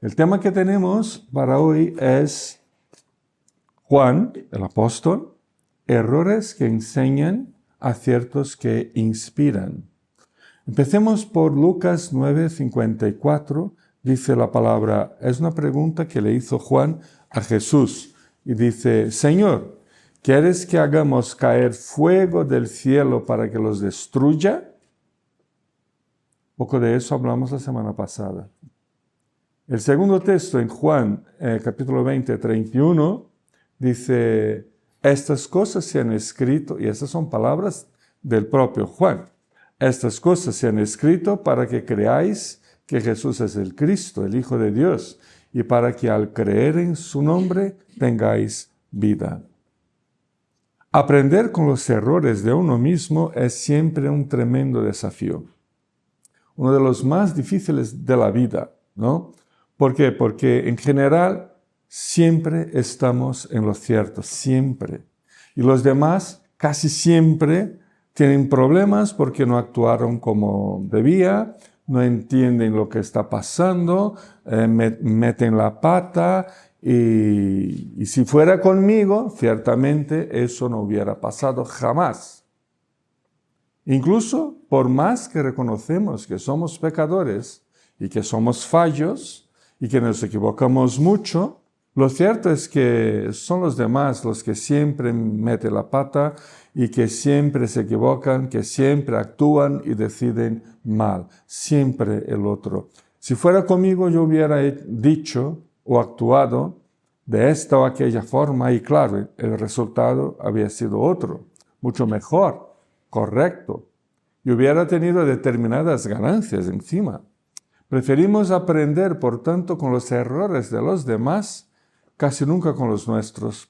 El tema que tenemos para hoy es Juan, el apóstol, errores que enseñan, aciertos que inspiran. Empecemos por Lucas 9:54. Dice la palabra, es una pregunta que le hizo Juan a Jesús. Y dice, Señor, ¿quieres que hagamos caer fuego del cielo para que los destruya? Poco de eso hablamos la semana pasada. El segundo texto en Juan, capítulo 20, 31, dice, estas cosas se han escrito, y estas son palabras del propio Juan, estas cosas se han escrito para que creáis que Jesús es el Cristo, el Hijo de Dios, y para que al creer en su nombre tengáis vida. Aprender con los errores de uno mismo es siempre un tremendo desafío. Uno de los más difíciles de la vida, ¿no? ¿Por qué? Porque en general siempre estamos en lo cierto, siempre. Y los demás casi siempre tienen problemas porque no actuaron como debía, no entienden lo que está pasando, meten la pata y si fuera conmigo, ciertamente eso no hubiera pasado jamás. Incluso por más que reconocemos que somos pecadores y que somos fallos y que nos equivocamos mucho, lo cierto es que son los demás los que siempre meten la pata y que siempre se equivocan, que siempre actúan y deciden mal. Siempre el otro. Si fuera conmigo yo hubiera dicho o actuado de esta o aquella forma y claro, el resultado había sido otro, mucho mejor, correcto, y hubiera tenido determinadas ganancias encima. Preferimos aprender, por tanto, con los errores de los demás, casi nunca con los nuestros.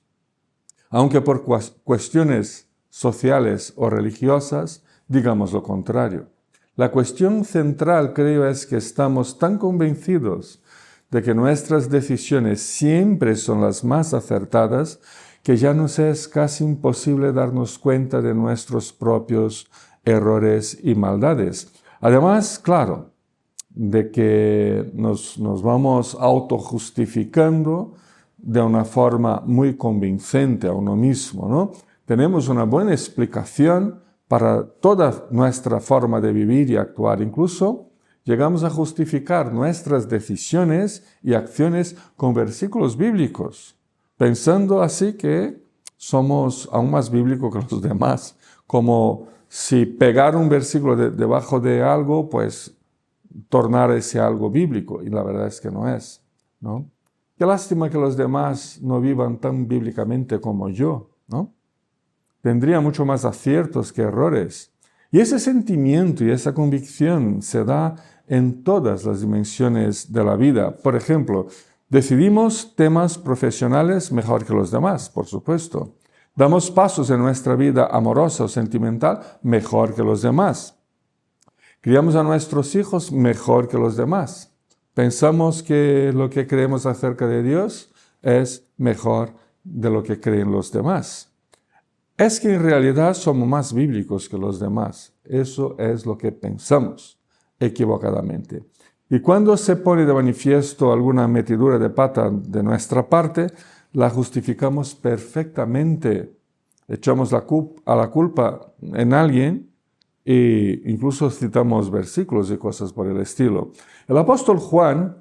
Aunque por cuestiones sociales o religiosas, digamos lo contrario. La cuestión central, creo, es que estamos tan convencidos de que nuestras decisiones siempre son las más acertadas, que ya nos es casi imposible darnos cuenta de nuestros propios errores y maldades. Además, claro, de que nos vamos autojustificando de una forma muy convincente a uno mismo, ¿no? Tenemos una buena explicación para toda nuestra forma de vivir y actuar. Incluso llegamos a justificar nuestras decisiones y acciones con versículos bíblicos, pensando así que somos aún más bíblicos que los demás, como si pegar un versículo debajo de algo, pues tornar ese algo bíblico, y la verdad es que no es, ¿no? Qué lástima que los demás no vivan tan bíblicamente como yo, ¿no? Tendría mucho más aciertos que errores. Y ese sentimiento y esa convicción se da en todas las dimensiones de la vida. Por ejemplo, decidimos temas profesionales mejor que los demás, por supuesto. Damos pasos en nuestra vida amorosa o sentimental mejor que los demás. Criamos a nuestros hijos mejor que los demás. Pensamos que lo que creemos acerca de Dios es mejor de lo que creen los demás. Es que en realidad somos más bíblicos que los demás. Eso es lo que pensamos equivocadamente. Y cuando se pone de manifiesto alguna metidura de pata de nuestra parte, la justificamos perfectamente. Echamos la culpa en alguien e incluso citamos versículos y cosas por el estilo. El apóstol Juan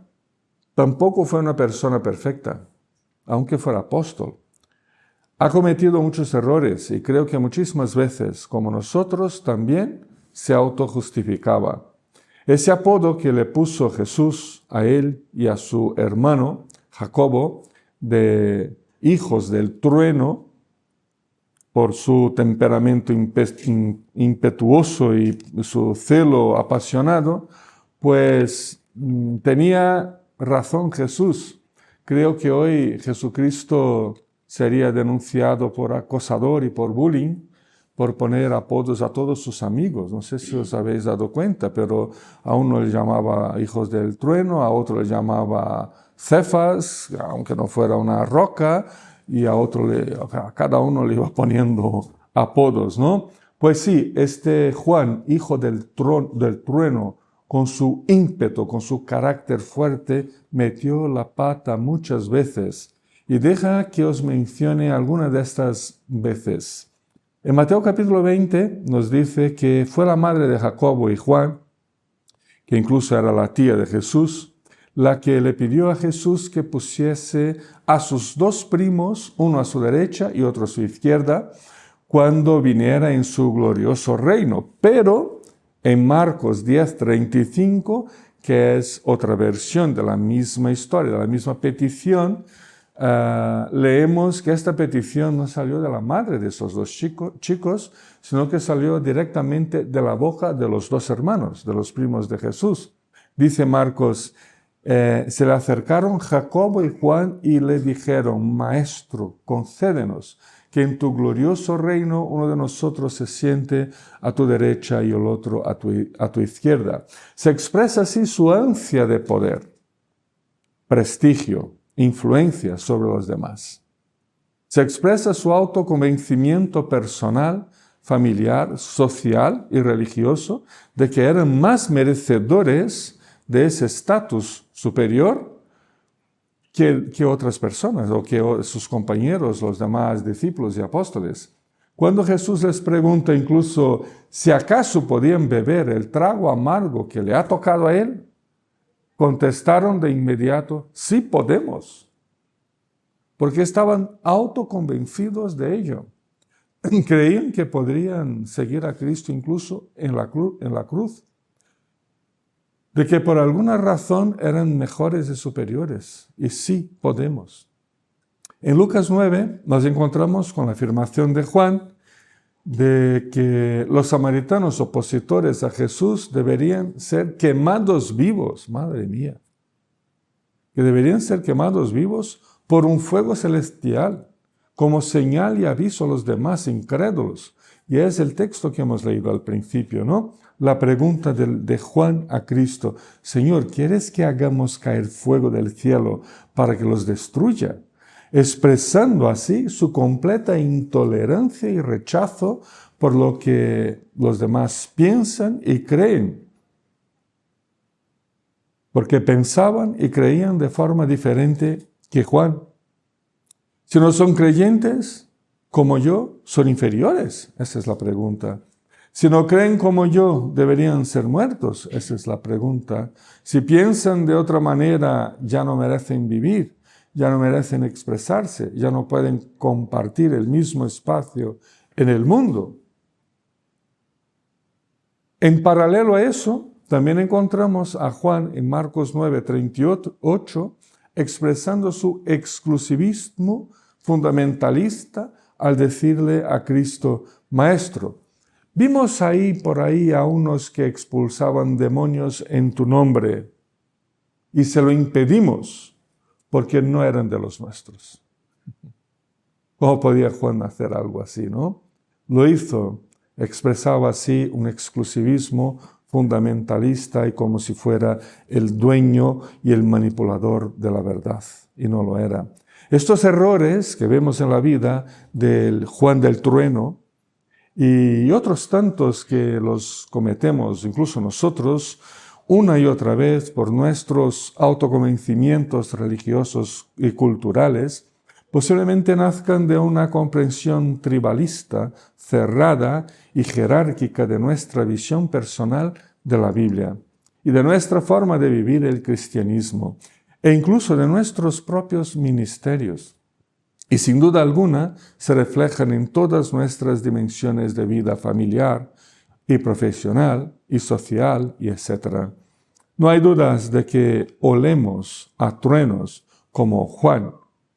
tampoco fue una persona perfecta, aunque fuera apóstol. Ha cometido muchos errores y creo que muchísimas veces, como nosotros, también se autojustificaba. Ese apodo que le puso Jesús a él y a su hermano Jacobo, de hijos del trueno, por su temperamento impetuoso y su celo apasionado, pues tenía razón Jesús. Creo que hoy Jesucristo sería denunciado por acosador y por bullying, por poner apodos a todos sus amigos. No sé si os habéis dado cuenta, pero a uno le llamaba hijos del trueno, a otro le llamaba Cefas, aunque no fuera una roca, y a cada uno le iba poniendo apodos, ¿no? Pues sí, este Juan, hijo del trueno con su ímpetu, con su carácter fuerte, metió la pata muchas veces. Y deja que os mencione alguna de estas veces. En Mateo capítulo 20 nos dice que fue la madre de Jacobo y Juan, que incluso era la tía de Jesús, la que le pidió a Jesús que pusiese a sus dos primos, uno a su derecha y otro a su izquierda, cuando viniera en su glorioso reino. Pero en Marcos 10:35, que es otra versión de la misma historia, de la misma petición, leemos que esta petición no salió de la madre de esos dos chicos, sino que salió directamente de la boca de los dos hermanos, de los primos de Jesús. Dice Marcos, se le acercaron Jacobo y Juan y le dijeron, Maestro, concédenos que en tu glorioso reino uno de nosotros se siente a tu derecha y el otro a tu izquierda. Se expresa así su ansia de poder, prestigio, influencia sobre los demás. Se expresa su autoconvencimiento personal, familiar, social y religioso de que eran más merecedores de ese estatus superior que otras personas o que sus compañeros, los demás discípulos y apóstoles. Cuando Jesús les pregunta incluso si acaso podían beber el trago amargo que le ha tocado a él, contestaron de inmediato, sí podemos, porque estaban autoconvencidos de ello. Creían que podrían seguir a Cristo incluso en la cruz, de que por alguna razón eran mejores y superiores, y sí podemos. En Lucas 9 nos encontramos con la afirmación de Juan de que los samaritanos opositores a Jesús deberían ser quemados vivos, madre mía, que deberían ser quemados vivos por un fuego celestial, como señal y aviso a los demás incrédulos. Y es el texto que hemos leído al principio, ¿no? La pregunta de Juan a Cristo, Señor, ¿quieres que hagamos caer fuego del cielo para que los destruya? Expresando así su completa intolerancia y rechazo por lo que los demás piensan y creen, porque pensaban y creían de forma diferente que Juan. Si no son creyentes, como yo, son inferiores. Esa es la pregunta. Si no creen como yo, deberían ser muertos. Esa es la pregunta. Si piensan de otra manera, ya no merecen vivir. Ya no merecen expresarse, ya no pueden compartir el mismo espacio en el mundo. En paralelo a eso, también encontramos a Juan en Marcos 9:38, expresando su exclusivismo fundamentalista al decirle a Cristo, Maestro. Vimos por ahí a unos que expulsaban demonios en tu nombre y se lo impedimos, porque no eran de los nuestros. ¿Cómo podía Juan hacer algo así, no? Lo hizo, expresaba así un exclusivismo fundamentalista y como si fuera el dueño y el manipulador de la verdad, y no lo era. Estos errores que vemos en la vida del Juan del Trueno y otros tantos que los cometemos, incluso nosotros, una y otra vez por nuestros autoconvencimientos religiosos y culturales, posiblemente nazcan de una comprensión tribalista, cerrada y jerárquica de nuestra visión personal de la Biblia y de nuestra forma de vivir el cristianismo e incluso de nuestros propios ministerios. Y sin duda alguna se reflejan en todas nuestras dimensiones de vida familiar, y profesional, y social, y etc. No hay dudas de que olemos a truenos como Juan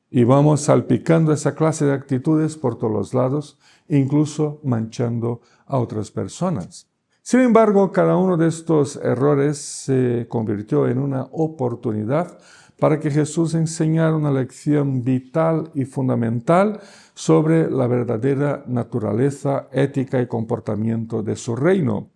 y vamos salpicando esa clase de actitudes por todos los lados, incluso manchando a otras personas. Sin embargo, cada uno de estos errores se convirtió en una oportunidad para que Jesús enseñara una lección vital y fundamental sobre la verdadera naturaleza, ética y comportamiento de su reino.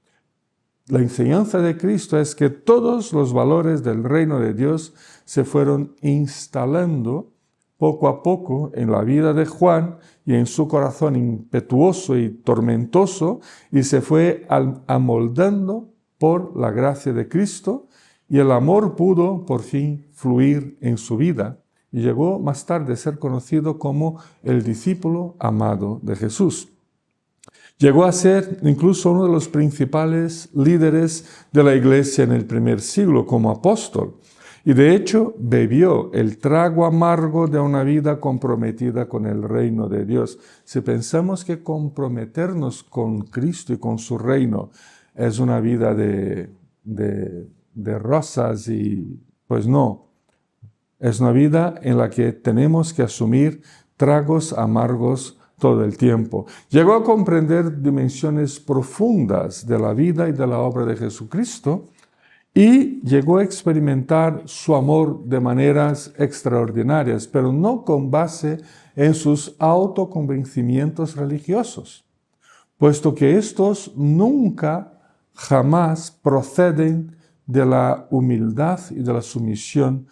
La enseñanza de Cristo es que todos los valores del reino de Dios se fueron instalando poco a poco en la vida de Juan y en su corazón impetuoso y tormentoso y se fue amoldando por la gracia de Cristo y el amor pudo por fin fluir en su vida y llegó más tarde a ser conocido como el discípulo amado de Jesús. Llegó a ser incluso uno de los principales líderes de la iglesia en el primer siglo como apóstol. Y de hecho bebió el trago amargo de una vida comprometida con el reino de Dios. Si pensamos que comprometernos con Cristo y con su reino es una vida de rosas, y pues no. Es una vida en la que tenemos que asumir tragos amargos todo el tiempo. Llegó a comprender dimensiones profundas de la vida y de la obra de Jesucristo y llegó a experimentar su amor de maneras extraordinarias, pero no con base en sus autoconvencimientos religiosos, puesto que estos nunca, jamás proceden de la humildad y de la sumisión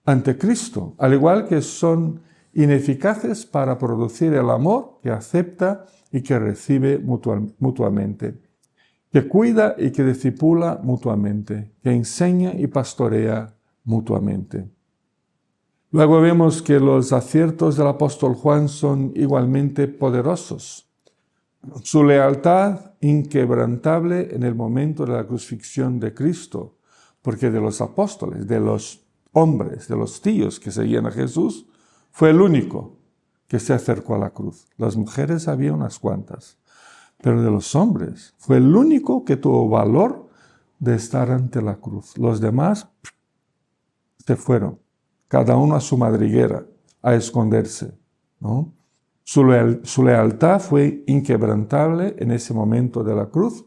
ante Cristo, al igual que son ineficaces para producir el amor que acepta y que recibe mutuamente, que cuida y que discipula mutuamente, que enseña y pastorea mutuamente. Luego vemos que los aciertos del apóstol Juan son igualmente poderosos. Su lealtad inquebrantable en el momento de la crucifixión de Cristo, porque de los apóstoles, de los hombres, de los tíos que seguían a Jesús, fue el único que se acercó a la cruz. Las mujeres había unas cuantas, pero de los hombres fue el único que tuvo valor de estar ante la cruz. Los demás se fueron, cada uno a su madriguera, a esconderse, ¿no? Su lealtad fue inquebrantable en ese momento de la cruz,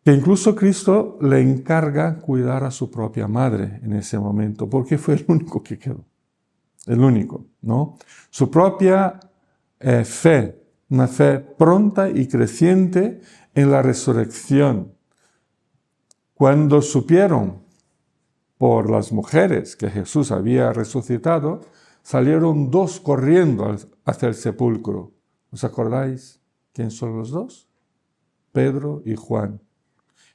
que incluso Cristo le encarga cuidar a su propia madre en ese momento, porque fue el único que quedó. El único, ¿no? Su propia fe, una fe pronta y creciente en la resurrección. Cuando supieron por las mujeres que Jesús había resucitado, salieron dos corriendo hacia el sepulcro. ¿Os acordáis quién son los dos? Pedro y Juan.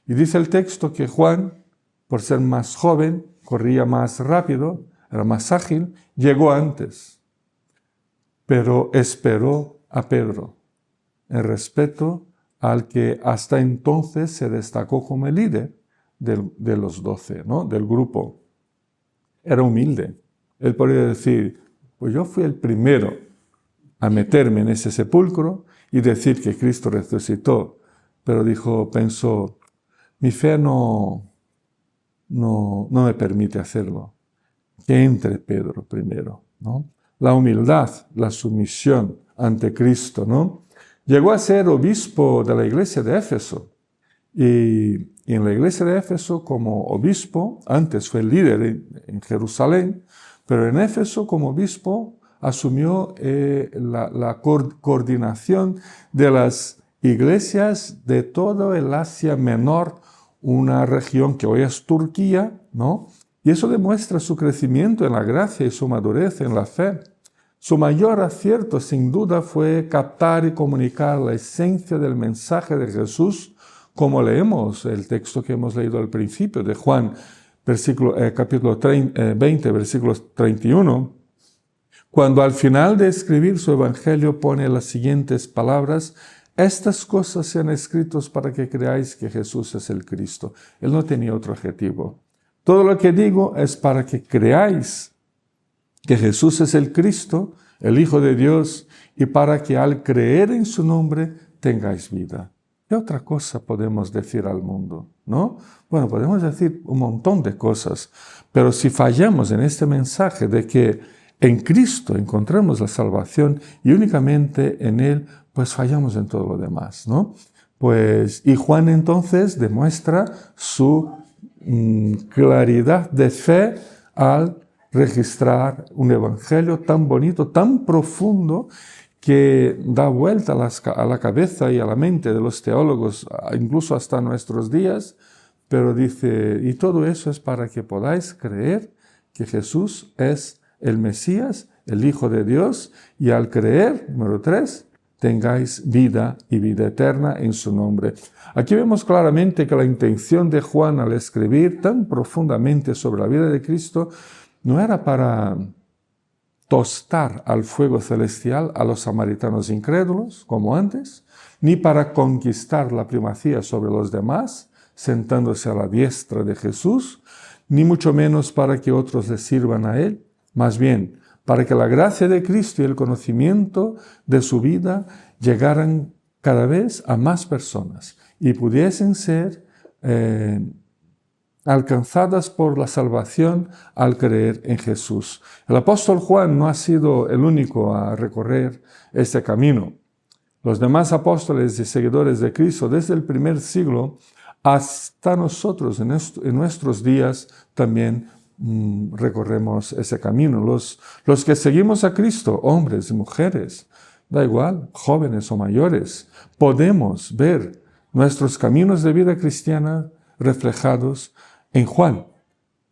Y dice el texto que Juan, por ser más joven, corría más rápido, era más ágil, llegó antes, pero esperó a Pedro, en respeto al que hasta entonces se destacó como el líder de los 12, ¿no? Del grupo. Era humilde. Él podría decir, pues yo fui el primero a meterme en ese sepulcro y decir que Cristo resucitó, pero pensó, mi fe no me permite hacerlo. Que entre Pedro primero, ¿no? La humildad, la sumisión ante Cristo, ¿no? Llegó a ser obispo de la iglesia de Éfeso. Y en la iglesia de Éfeso, como obispo, antes fue líder en Jerusalén, pero en Éfeso, como obispo, asumió la coordinación de las iglesias de todo el Asia Menor, una región que hoy es Turquía, ¿no? Y eso demuestra su crecimiento en la gracia y su madurez en la fe. Su mayor acierto, sin duda, fue captar y comunicar la esencia del mensaje de Jesús, como leemos el texto que hemos leído al principio de Juan, capítulo 20, versículos 31, cuando al final de escribir su evangelio pone las siguientes palabras: estas cosas sean escritas para que creáis que Jesús es el Cristo. Él no tenía otro objetivo. Todo lo que digo es para que creáis que Jesús es el Cristo, el Hijo de Dios, y para que al creer en su nombre tengáis vida. ¿Qué otra cosa podemos decir al mundo? ¿No? Bueno, podemos decir un montón de cosas, pero si fallamos en este mensaje de que en Cristo encontramos la salvación y únicamente en Él, pues fallamos en todo lo demás, ¿no? Y Juan entonces demuestra su claridad de fe al registrar un evangelio tan bonito, tan profundo, que da vuelta a la cabeza y a la mente de los teólogos, incluso hasta nuestros días, pero dice, y todo eso es para que podáis creer que Jesús es el Mesías, el Hijo de Dios, y al creer, número 3, tengáis vida y vida eterna en su nombre. Aquí vemos claramente que la intención de Juan al escribir tan profundamente sobre la vida de Cristo no era para tostar al fuego celestial a los samaritanos incrédulos, como antes, ni para conquistar la primacía sobre los demás, sentándose a la diestra de Jesús, ni mucho menos para que otros le sirvan a Él, más bien para que la gracia de Cristo y el conocimiento de su vida llegaran cada vez a más personas y pudiesen ser alcanzadas por la salvación al creer en Jesús. El apóstol Juan no ha sido el único a recorrer este camino. Los demás apóstoles y seguidores de Cristo desde el primer siglo hasta nosotros en nuestros días también recorremos ese camino. Los que seguimos a Cristo, hombres y mujeres, da igual, jóvenes o mayores, podemos ver nuestros caminos de vida cristiana reflejados en Juan,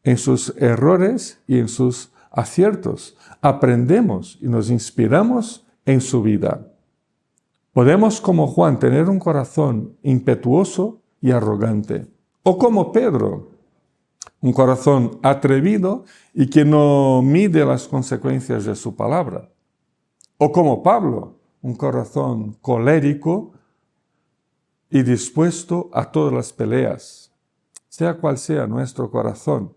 en sus errores y en sus aciertos. Aprendemos y nos inspiramos en su vida. Podemos, como Juan, tener un corazón impetuoso y arrogante, o como Pedro, un corazón atrevido y que no mide las consecuencias de su palabra, o como Pablo, un corazón colérico y dispuesto a todas las peleas. Sea cual sea nuestro corazón,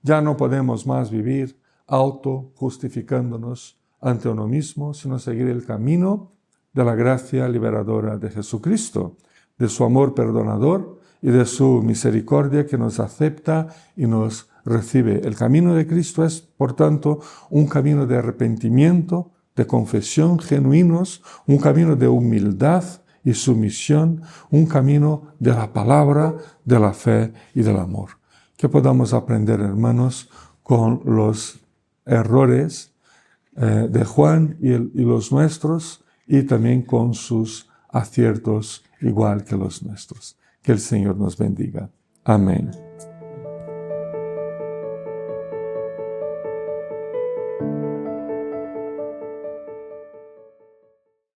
ya no podemos más vivir auto-justificándonos ante uno mismo, sino seguir el camino de la gracia liberadora de Jesucristo, de su amor perdonador y de su misericordia que nos acepta y nos recibe. El camino de Cristo es, por tanto, un camino de arrepentimiento, de confesión genuinos, un camino de humildad y sumisión, un camino de la palabra, de la fe y del amor. Que podamos aprender, hermanos, con los errores de Juan y los nuestros, y también con sus aciertos igual que los nuestros. Que el Señor nos bendiga. Amén.